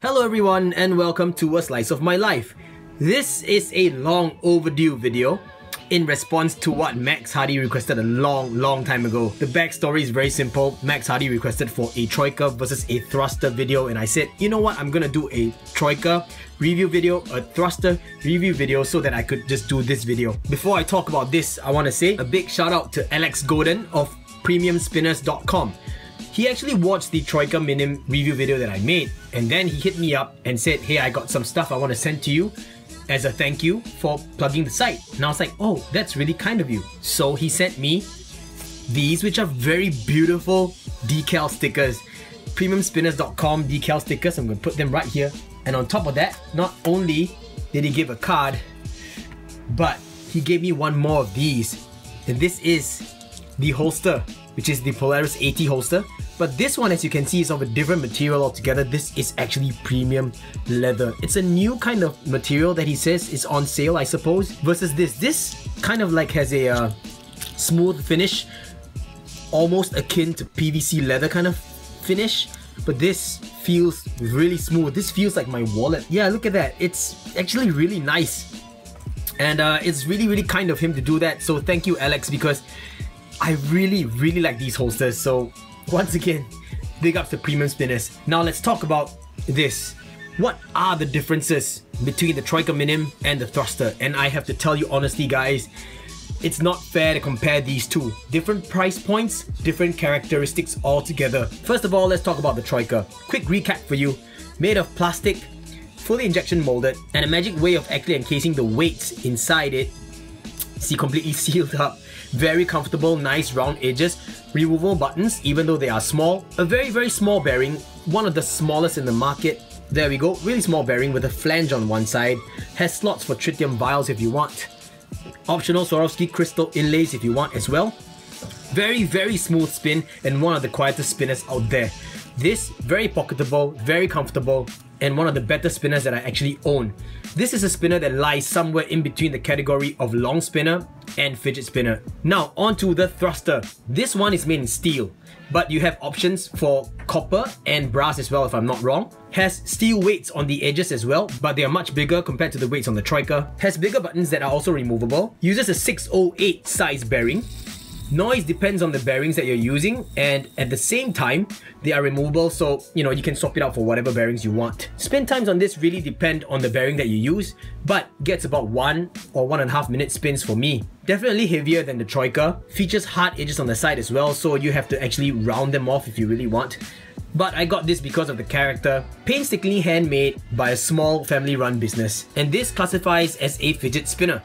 Hello everyone and welcome to A Slice of My Life. This is a long overdue video in response to what Maxhardy requested a long time ago. The backstory is very simple. Maxhardy requested for a Troika versus a thruster video and I said, you know what, I'm gonna do a Troika review video, a thruster review video so that I could just do this video. Before I talk about this, I want to say a big shout out to Alex Goeden of premiumspinners.com. He actually watched the Troika Minim review video that I made and then he hit me up and said, hey, I got some stuff I want to send to you as a thank you for plugging the site. And I was like, oh, that's really kind of you. So he sent me these, which are very beautiful decal stickers. Premiumspinners.com decal stickers. I'm going to put them right here. And on top of that, not only did he give a card, but he gave me one more of these. And this is the holster, which is the Polaris AT holster. But this one, as you can see, is of a different material altogether. This is actually premium leather. It's a new kind of material that he says is on sale, I suppose, versus this. This kind of like has a smooth finish, almost akin to PVC leather kind of finish. But this feels really smooth. This feels like my wallet. Yeah, look at that. It's actually really nice. And it's really kind of him to do that. So thank you, Alex, because I really like these holsters. So once again, big ups to Premium Spinners. Now let's talk about this. What are the differences between the Troika Minim and the thruster? And I have to tell you honestly, guys, it's not fair to compare these two. Different price points, different characteristics altogether. First of all, let's talk about the Troika. Quick recap for you. Made of plastic, fully injection molded, and a magic way of actually encasing the weights inside it. See, completely sealed up. Very comfortable, nice round edges, removable buttons even though they are small, a very small bearing, one of the smallest in the market. There we go, really small bearing with a flange on one side, has slots for tritium vials if you want, optional Swarovski crystal inlays if you want as well. Very smooth spin and one of the quietest spinners out there. This, very pocketable, very comfortable, and one of the better spinners that I actually own. This is a spinner that lies somewhere in between the category of long spinner and fidget spinner. Now onto the thruster. This one is made in steel, but you have options for copper and brass as well if I'm not wrong. Has steel weights on the edges as well, but they are much bigger compared to the weights on the Troika. Has bigger buttons that are also removable. Uses a 608 size bearing. Noise depends on the bearings that you're using, and at the same time, they are removable, so you know you can swap it out for whatever bearings you want. Spin times on this really depend on the bearing that you use, but gets about 1 or 1.5 minute spins for me. Definitely heavier than the Troika. Features hard edges on the side as well, so you have to actually round them off if you really want. But I got this because of the character. Painstakingly handmade by a small family-run business, and this classifies as a fidget spinner.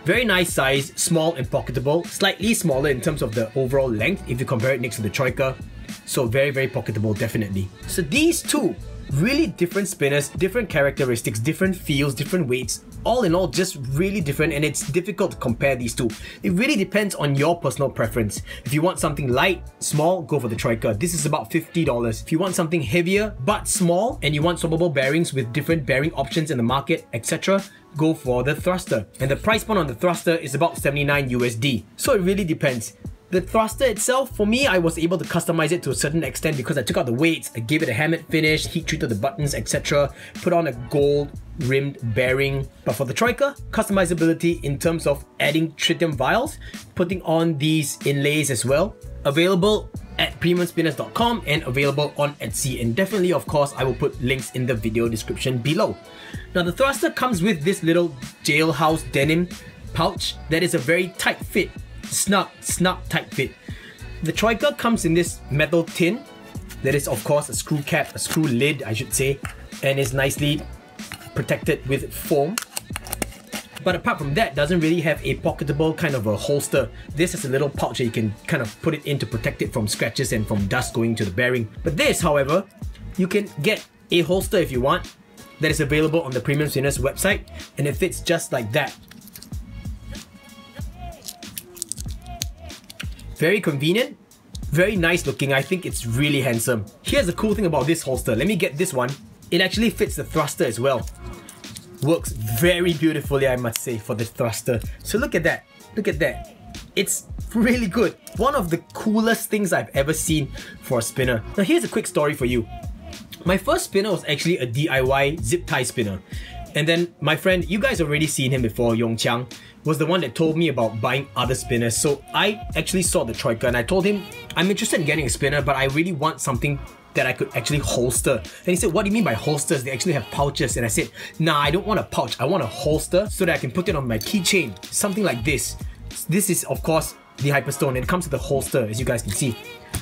Very nice size, small and pocketable, slightly smaller in terms of the overall length if you compare it next to the Troika. So very pocketable, definitely. So these two, really different spinners, different characteristics, different feels, different weights. All in all, just really different, and it's difficult to compare these two. It really depends on your personal preference. If you want something light, small, go for the Troika. This is about $50. If you want something heavier but small and you want swappable bearings with different bearing options in the market, etc., go for the thruster. And the price point on the thruster is about 79 USD. So it really depends. The thruster itself, for me, I was able to customize it to a certain extent because I took out the weights, I gave it a hammered finish, heat treated the buttons, etc. Put on a gold rimmed bearing. But for the Troika, customizability in terms of adding tritium vials, putting on these inlays as well. Available at premiumspinners.com and available on Etsy, and definitely, of course, I will put links in the video description below. Now the thruster comes with this little jailhouse denim pouch that is a very tight fit, snug tight fit. The Troika comes in this metal tin that is, of course, a screw cap, a screw lid I should say, and is nicely protected with foam. But apart from that, doesn't really have a pocketable kind of a holster. This has a little pouch that you can kind of put it in to protect it from scratches and from dust going to the bearing. But this, however, you can get a holster if you want that is available on the Premium Spinners website, and it fits just like that. Very convenient, very nice looking. I think it's really handsome. Here's the cool thing about this holster. Let me get this one. It actually fits the thruster as well. Works very beautifully, I must say, for the thruster. So look at that. Look at that. It's really good. One of the coolest things I've ever seen for a spinner. Now here's a quick story for you. My first spinner was actually a DIY zip tie spinner. And then my friend, you guys already seen him before, Yong Chiang, was the one that told me about buying other spinners. So I actually saw the Troika and I told him, I'm interested in getting a spinner, but I really want something that I could actually holster. And he said, what do you mean by holsters? They actually have pouches. And I said, nah, I don't want a pouch. I want a holster so that I can put it on my keychain. Something like this. This is, of course, the Hyperstone, and it comes with a holster, as you guys can see.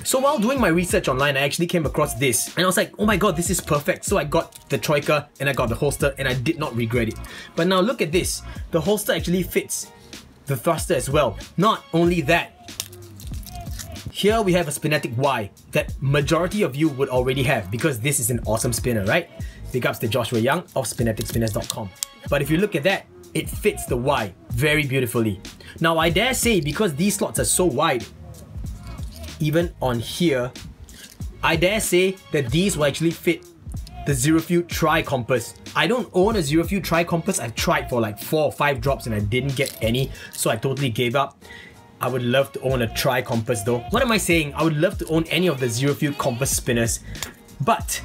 So while doing my research online, I actually came across this and I was like, oh my god, this is perfect. So I got the Troika and I got the holster and I did not regret it. But now look at this. The holster actually fits the thruster as well. Not only that, here we have a Spinnetic Y that majority of you would already have because this is an awesome spinner, right? Big ups to Joshua Young of SpinneticSpinners.com. But if you look at that, it fits the Y very beautifully. Now I dare say, because these slots are so wide, even on here, I dare say that these will actually fit the Zerofu Tri-Compass. I don't own a Zerofu Tri-Compass. I've tried for like 4 or 5 drops and I didn't get any, so I totally gave up. I would love to own a Tri-Compass though. What am I saying? I would love to own any of the Zerofu Compass spinners. But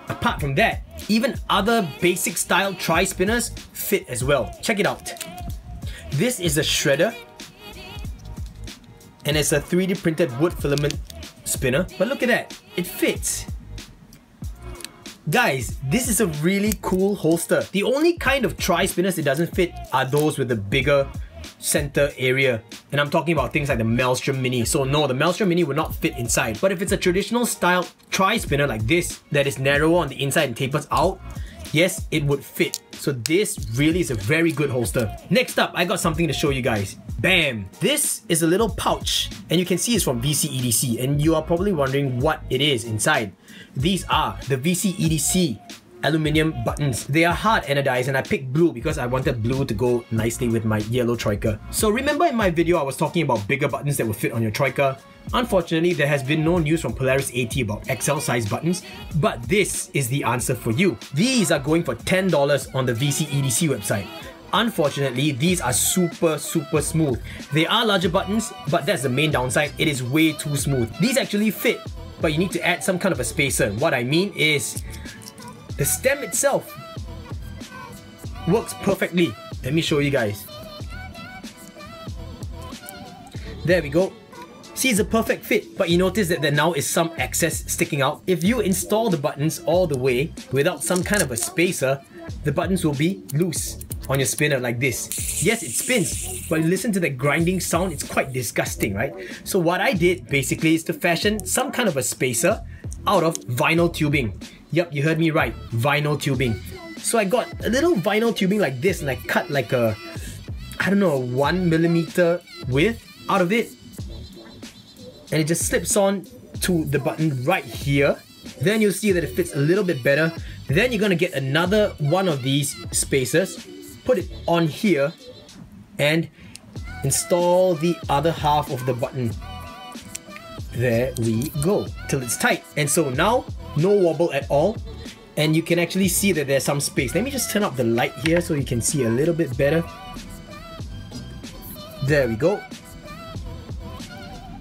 apart from that, even other basic style Tri-Spinners fit as well. Check it out. This is a shredder. And it's a 3D printed wood filament spinner. But look at that, it fits. Guys, this is a really cool holster. The only kind of tri-spinners it doesn't fit are those with the bigger center area. And I'm talking about things like the Maelstrom Mini. So no, the Maelstrom Mini would not fit inside. But if it's a traditional style tri-spinner like this, that is narrower on the inside and tapers out, yes, it would fit. So this really is a very good holster. Next up, I got something to show you guys. Bam! This is a little pouch and you can see it's from VC EDC and you are probably wondering what it is inside. These are the VC EDC aluminium buttons. They are hard anodized and I picked blue because I wanted blue to go nicely with my yellow Troika. So remember in my video I was talking about bigger buttons that would fit on your Troika? Unfortunately, there has been no news from Polaris AT about XL size buttons, but this is the answer for you. These are going for $10 on the VC EDC website. Unfortunately, these are super smooth. They are larger buttons, but that's the main downside. It is way too smooth. These actually fit, but you need to add some kind of a spacer. What I mean is, the stem itself works perfectly. Let me show you guys. There we go. See, it's a perfect fit, but you notice that there now is some excess sticking out. If you install the buttons all the way without some kind of a spacer, the buttons will be loose on your spinner like this. Yes, it spins, but you listen to the grinding sound, it's quite disgusting, right? So what I did basically is to fashion some kind of a spacer out of vinyl tubing. Yep, you heard me right, vinyl tubing. So I got a little vinyl tubing like this and I cut like a, I don't know, 1mm width out of it. And it just slips on to the button right here. Then you'll see that it fits a little bit better. Then you're gonna get another one of these spacers, put it on here, and install the other half of the button. There we go, till it's tight. And so now, no wobble at all. And you can actually see that there's some space. Let me just turn up the light here so you can see a little bit better. There we go.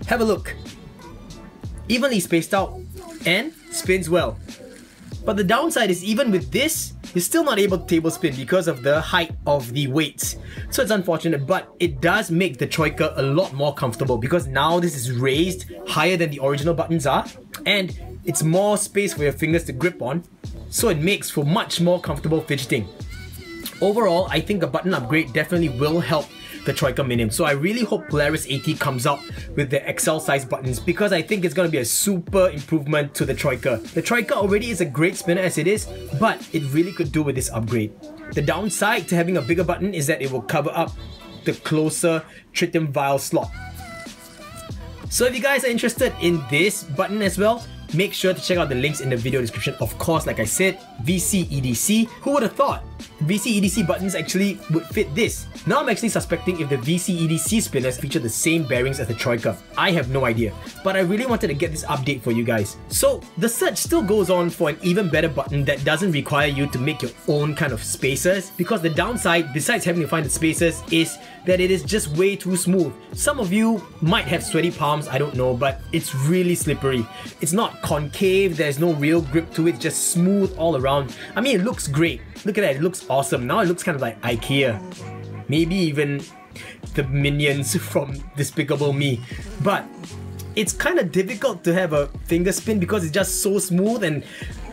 Have a look. Evenly spaced out and spins well. But the downside is even with this, you're still not able to table spin because of the height of the weights. So it's unfortunate, but it does make the Troika a lot more comfortable because now this is raised higher than the original buttons are and it's more space for your fingers to grip on, so it makes for much more comfortable fidgeting. Overall, I think a button upgrade definitely will help the Troika Minim. So I really hope Polaris AT comes out with the XL size buttons because I think it's going to be a super improvement to the Troika. The Troika already is a great spinner as it is, but it really could do with this upgrade. The downside to having a bigger button is that it will cover up the closer tritium vial slot. So if you guys are interested in this button as well, make sure to check out the links in the video description. Of course, like I said, VC EDC. Who would have thought VC EDC buttons actually would fit this. Now I'm actually suspecting if the VC EDC spinners feature the same bearings as the Troika. I have no idea, but I really wanted to get this update for you guys. So the search still goes on for an even better button that doesn't require you to make your own kind of spacers, because the downside, besides having to find the spacers, is that it is just way too smooth. Some of you might have sweaty palms, I don't know, but it's really slippery. It's not concave, there's no real grip to it, just smooth all around. I mean, it looks great. Look at that, it looks awesome. Now it looks kind of like IKEA. Maybe even the minions from Despicable Me. But it's kind of difficult to have a finger spin because it's just so smooth and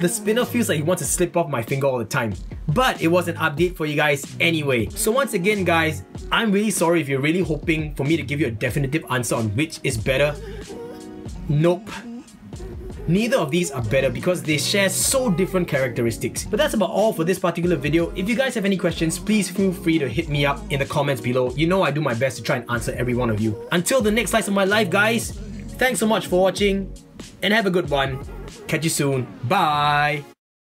the spinner feels like it wants to slip off my finger all the time. But it was an update for you guys anyway. So once again guys, I'm really sorry if you're really hoping for me to give you a definitive answer on which is better. Nope. Neither of these are better because they share so different characteristics. But that's about all for this particular video. If you guys have any questions, please feel free to hit me up in the comments below. You know I do my best to try and answer every one of you. Until the next slice of my life guys, thanks so much for watching and have a good one. Catch you soon. Bye!